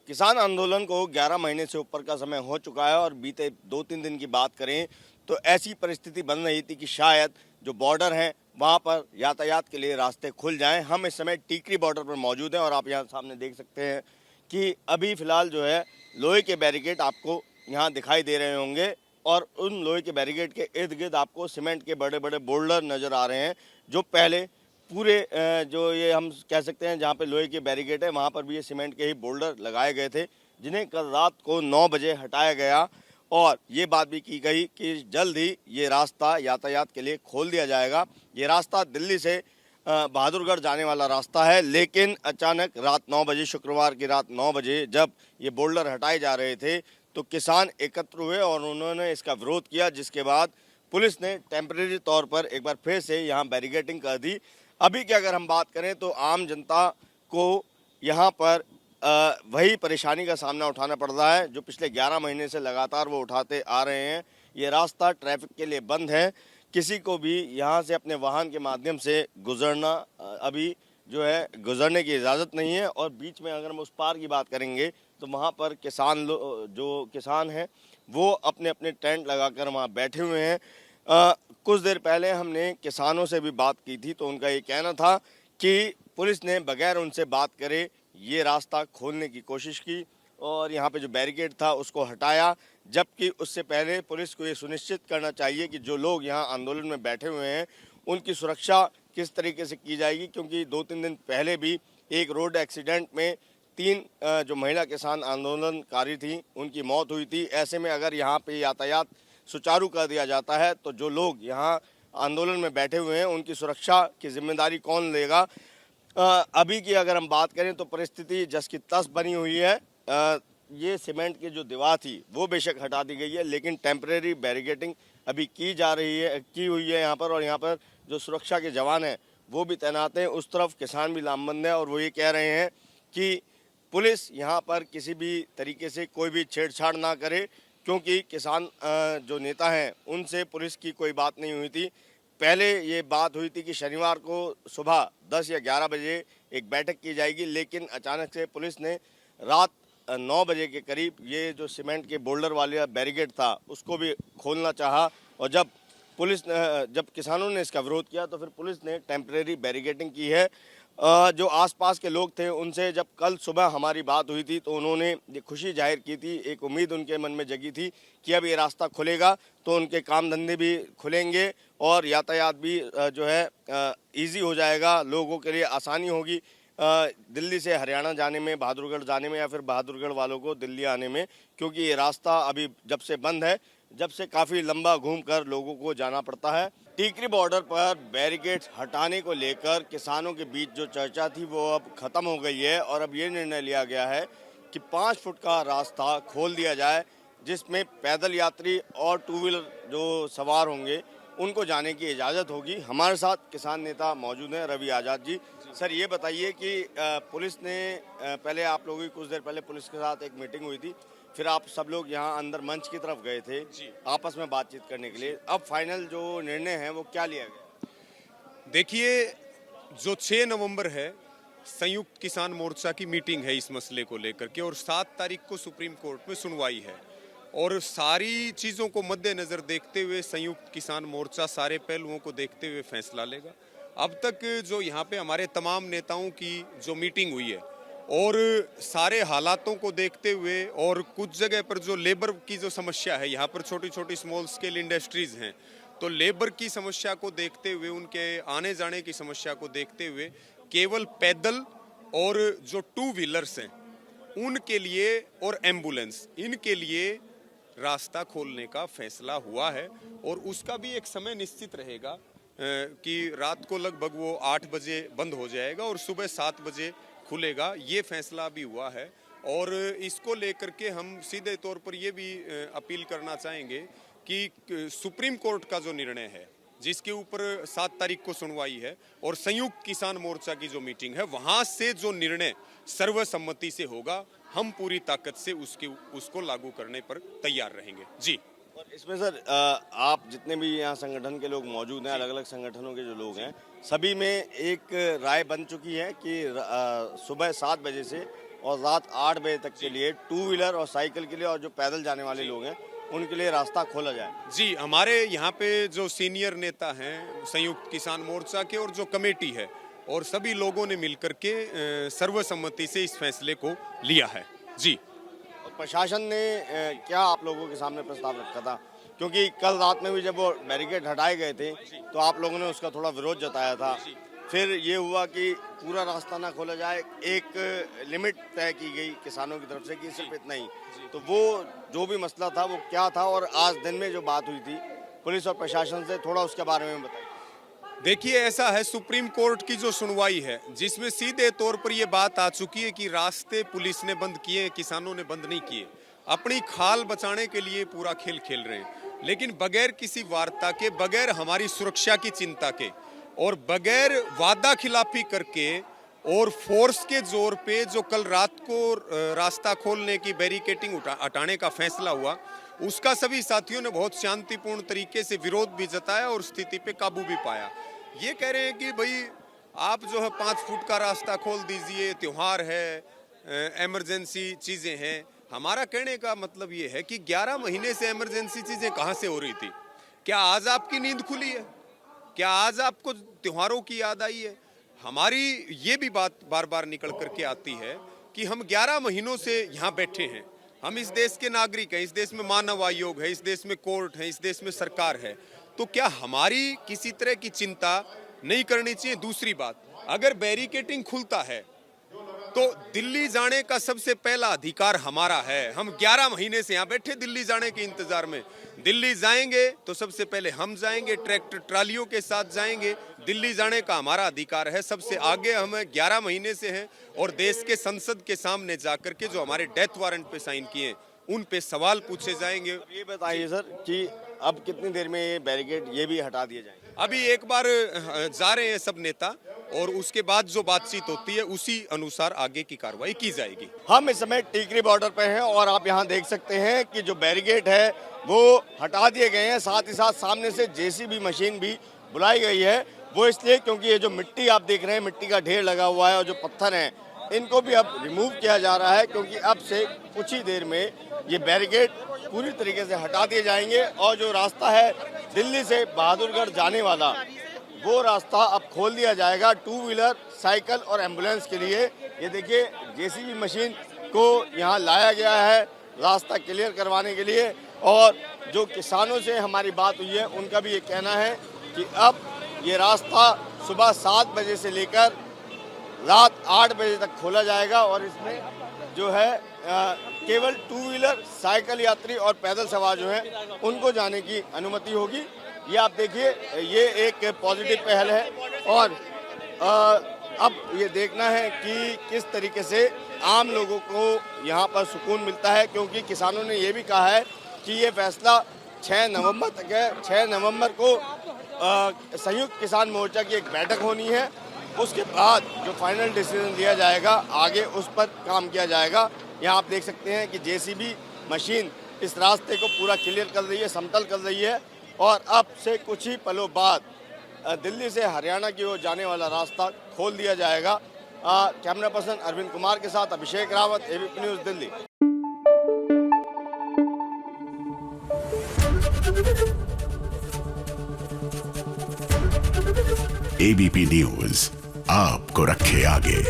किसान आंदोलन को 11 महीने से ऊपर का समय हो चुका है और बीते 2-3 दिन की बात करें तो ऐसी परिस्थिति बन रही थी कि शायद जो बॉर्डर हैं वहां पर यातायात के लिए रास्ते खुल जाएं। हम इस समय टीकरी बॉर्डर पर मौजूद हैं और आप यहां सामने देख सकते हैं कि अभी फिलहाल जो है लोहे के बैरिकेड आपको यहाँ दिखाई दे रहे होंगे और उन लोहे के बैरिकेड के इर्द गिर्द आपको सीमेंट के बड़े बड़े बोल्डर नज़र आ रहे हैं जो पहले पूरे जो ये हम कह सकते हैं जहाँ पे लोहे के बैरिकेड है वहाँ पर भी ये सीमेंट के ही बोल्डर लगाए गए थे जिन्हें कल रात को 9 बजे हटाया गया और ये बात भी की गई कि जल्द ही ये रास्ता यातायात के लिए खोल दिया जाएगा। ये रास्ता दिल्ली से बहादुरगढ़ जाने वाला रास्ता है, लेकिन अचानक रात 9 बजे शुक्रवार की रात 9 बजे जब ये बोल्डर हटाए जा रहे थे तो किसान एकत्र हुए और उन्होंने इसका विरोध किया, जिसके बाद पुलिस ने टेम्परेरी तौर पर एक बार फिर से यहाँ बैरिकेडिंग कर दी। अभी की अगर हम बात करें तो आम जनता को यहाँ पर वही परेशानी का सामना उठाना पड़ रहा है जो पिछले 11 महीने से लगातार वो उठाते आ रहे हैं। ये रास्ता ट्रैफिक के लिए बंद है, किसी को भी यहाँ से अपने वाहन के माध्यम से गुजरना अभी जो है गुजरने की इजाज़त नहीं है। और बीच में अगर हम उस पार की बात करेंगे तो वहाँ पर जो किसान हैं वो अपने अपने टेंट लगाकर वहाँ बैठे हुए हैं। कुछ देर पहले हमने किसानों से भी बात की थी तो उनका ये कहना था कि पुलिस ने बगैर उनसे बात करे ये रास्ता खोलने की कोशिश की और यहाँ पे जो बैरिकेड था उसको हटाया, जबकि उससे पहले पुलिस को ये सुनिश्चित करना चाहिए कि जो लोग यहाँ आंदोलन में बैठे हुए हैं उनकी सुरक्षा किस तरीके से की जाएगी, क्योंकि 2-3 दिन पहले भी एक रोड एक्सीडेंट में 3 जो महिला किसान आंदोलनकारी थी उनकी मौत हुई थी। ऐसे में अगर यहाँ पे यातायात सुचारू कर दिया जाता है तो जो लोग यहाँ आंदोलन में बैठे हुए हैं उनकी सुरक्षा की जिम्मेदारी कौन लेगा। अभी की अगर हम बात करें तो परिस्थिति जस की तस बनी हुई है। ये सीमेंट की जो दीवार थी वो बेशक हटा दी गई है, लेकिन टेम्परेरी बैरिकेडिंग अभी की हुई है यहाँ पर। और यहाँ पर जो सुरक्षा के जवान हैं वो भी तैनात हैं, उस तरफ किसान भी लामबंद है और वो ये कह रहे हैं कि पुलिस यहाँ पर किसी भी तरीके से कोई भी छेड़छाड़ ना करे, क्योंकि किसान जो नेता हैं उनसे पुलिस की कोई बात नहीं हुई थी। पहले ये बात हुई थी कि शनिवार को सुबह 10 या 11 बजे एक बैठक की जाएगी, लेकिन अचानक से पुलिस ने रात 9 बजे के करीब ये जो सीमेंट के बोल्डर वाले बैरिकेड था उसको भी खोलना चाहा। और जब किसानों ने इसका विरोध किया तो फिर पुलिस ने टेम्परेरी बैरिकेडिंग की है। जो आसपास के लोग थे उनसे जब कल सुबह हमारी बात हुई थी तो उन्होंने ये खुशी जाहिर की थी, एक उम्मीद उनके मन में जगी थी कि अब ये रास्ता खुलेगा तो उनके काम धंधे भी खुलेंगे और यातायात भी जो है इजी हो जाएगा, लोगों के लिए आसानी होगी दिल्ली से हरियाणा जाने में, बहादुरगढ़ जाने में या फिर बहादुरगढ़ वालों को दिल्ली आने में, क्योंकि ये रास्ता अभी जब से बंद है, जब से काफ़ी लंबा घूमकर लोगों को जाना पड़ता है। टीकरी बॉर्डर पर बैरिकेड्स हटाने को लेकर किसानों के बीच जो चर्चा थी वो अब खत्म हो गई है और अब ये निर्णय लिया गया है कि 5 फुट का रास्ता खोल दिया जाए, जिसमें पैदल यात्री और टू व्हीलर जो सवार होंगे उनको जाने की इजाज़त होगी। हमारे साथ किसान नेता मौजूद हैं, रवि आज़ाद जी। सर ये बताइए कि पुलिस ने पहले आप लोगों की कुछ देर पहले पुलिस के साथ एक मीटिंग हुई थी, फिर आप सब लोग यहाँ अंदर मंच की तरफ गए थे आपस में बातचीत करने के लिए, अब फाइनल जो निर्णय है वो क्या लिया गया? देखिए, जो 6 नवंबर है संयुक्त किसान मोर्चा की मीटिंग है इस मसले को लेकर के और 7 तारीख को सुप्रीम कोर्ट में सुनवाई है और सारी चीज़ों को मद्देनज़र देखते हुए संयुक्त किसान मोर्चा सारे पहलुओं को देखते हुए फैसला लेगा। अब तक जो यहाँ पे हमारे तमाम नेताओं की जो मीटिंग हुई है और सारे हालातों को देखते हुए और कुछ जगह पर जो लेबर की जो समस्या है, यहाँ पर छोटी छोटी स्मॉल स्केल इंडस्ट्रीज हैं, तो लेबर की समस्या को देखते हुए, उनके आने जाने की समस्या को देखते हुए केवल पैदल और जो टू व्हीलर्स हैं उनके लिए और एम्बुलेंस, इनके लिए रास्ता खोलने का फैसला हुआ है और उसका भी एक समय निश्चित रहेगा कि रात को लगभग वो 8 बजे बंद हो जाएगा और सुबह 7 बजे खुलेगा। ये फैसला भी हुआ है और इसको लेकर के हम सीधे तौर पर ये भी अपील करना चाहेंगे कि सुप्रीम कोर्ट का जो निर्णय है, जिसके ऊपर 7 तारीख को सुनवाई है और संयुक्त किसान मोर्चा की जो मीटिंग है, वहां से जो निर्णय सर्वसम्मति से होगा, हम पूरी ताकत से उसको लागू करने पर तैयार रहेंगे। जी। और इसमें सर आप जितने भी यहाँ संगठन के लोग मौजूद हैं, अलग अलग संगठनों के जो लोग हैं, सभी में एक राय बन चुकी है कि सुबह 7 बजे से और रात 8 बजे तक के लिए टू व्हीलर और साइकिल के लिए और जो पैदल जाने वाले लोग हैं उनके लिए रास्ता खोला जाए। जी, हमारे यहाँ पे जो सीनियर नेता हैं संयुक्त किसान मोर्चा के और जो कमेटी है और सभी लोगों ने मिलकर के सर्वसम्मति से इस फैसले को लिया है। जी, और प्रशासन ने क्या आप लोगों के सामने प्रस्ताव रखा था? क्योंकि कल रात में भी जब वो बैरिकेड हटाए गए थे तो आप लोगों ने उसका थोड़ा विरोध जताया था। फिर ये हुआ कि पूरा रास्ता ना खोला जाए, एक लिमिट तय की गई किसानों की तरफ से कि सिर्फ इतना ही। तो वो जो भी मसला था वो क्या था, और आज दिन में जो बात हुई थी पुलिस और प्रशासन से, थोड़ा उसके बारे में बताइए। देखिए, ऐसा है, सुप्रीम कोर्ट की जो सुनवाई है जिसमें सीधे तौर पर ये बात आ चुकी है कि रास्ते पुलिस ने बंद किए, किसानों ने बंद नहीं किए। अपनी खाल बचाने के लिए पूरा खेल खेल रहे हैं, लेकिन बगैर किसी वार्ता के, बगैर हमारी सुरक्षा की चिंता के और बगैर वादा खिलाफी करके और फोर्स के जोर पे जो कल रात को रास्ता खोलने की बैरिकेटिंग हटाने का फैसला हुआ, उसका सभी साथियों ने बहुत शांतिपूर्ण तरीके से विरोध भी जताया और स्थिति पे काबू भी पाया। ये कह रहे हैं कि भाई आप जो है 5 फुट का रास्ता खोल दीजिए, त्योहार है, इमरजेंसी चीज़ें हैं। हमारा कहने का मतलब ये है कि 11 महीने से इमरजेंसी चीज़ें कहाँ से हो रही थी? क्या आज आपकी नींद खुली है? क्या आज आपको त्योहारों की याद आई है? हमारी ये भी बात बार बार निकल करके आती है कि हम 11 महीनों से यहाँ बैठे हैं। हम इस देश के नागरिक हैं, इस देश में मानव आयोग है, इस देश में कोर्ट है, इस देश में सरकार है। तो क्या हमारी किसी तरह की चिंता नहीं करनी चाहिए? दूसरी बात, अगर बैरिकेटिंग खुलता है तो दिल्ली जाने का सबसे पहला अधिकार हमारा है। हम 11 महीने से यहाँ बैठे दिल्ली जाने के इंतजार में। दिल्ली जाएंगे तो सबसे पहले हम जाएंगे, ट्रैक्टर ट्रालियों के साथ जाएंगे। दिल्ली जाने का हमारा अधिकार है, सबसे आगे हम 11 महीने से हैं। और देश के संसद के सामने जाकर के जो हमारे डेथ वारंट पे साइन किए उन पे सवाल पूछे जाएंगे। ये बताइए सर कि अब कितनी देर में ये बैरिकेड ये भी हटा दिए जाएंगे? अभी एक बार जा रहे हैं सब नेता और उसके बाद जो बातचीत होती है उसी अनुसार आगे की कार्रवाई की जाएगी। हम इस समय टीकरी बॉर्डर पे हैं और आप यहाँ देख सकते हैं कि जो बैरिकेड है वो हटा दिए गए हैं। साथ ही साथ सामने से जेसीबी मशीन भी बुलाई गई है। वो इसलिए क्योंकि ये जो मिट्टी आप देख रहे हैं, मिट्टी का ढेर लगा हुआ है और जो पत्थर हैं इनको भी अब रिमूव किया जा रहा है, क्योंकि अब से कुछ ही देर में ये बैरिकेड पूरी तरीके से हटा दिए जाएंगे और जो रास्ता है दिल्ली से बहादुरगढ़ जाने वाला वो रास्ता अब खोल दिया जाएगा टू व्हीलर, साइकिल और एम्बुलेंस के लिए। ये देखिए, जेसीबी मशीन को यहाँ लाया गया है रास्ता क्लियर करवाने के लिए। और जो किसानों से हमारी बात हुई है उनका भी ये कहना है कि अब ये रास्ता सुबह 7 बजे से लेकर रात 8 बजे तक खोला जाएगा और इसमें जो है केवल टू व्हीलर, साइकिल यात्री और पैदल सवार जो हैं उनको जाने की अनुमति होगी। ये आप देखिए, ये एक पॉजिटिव पहल है और अब ये देखना है कि किस तरीके से आम लोगों को यहाँ पर सुकून मिलता है, क्योंकि किसानों ने ये भी कहा है कि ये फैसला 6 नवंबर तक है। 6 नवंबर को संयुक्त किसान मोर्चा की एक बैठक होनी है, उसके बाद जो फाइनल डिसीजन लिया जाएगा आगे उस पर काम किया जाएगा। यहाँ आप देख सकते हैं कि जेसीबी मशीन इस रास्ते को पूरा क्लियर कर रही है, समतल कर रही है और अब से कुछ ही पलों बाद दिल्ली से हरियाणा की ओर जाने वाला रास्ता खोल दिया जाएगा। कैमरा पर्सन अरविंद कुमार के साथ Abhishek Rawat, ABP news, Delhi. ABP news आपको रखे आगे।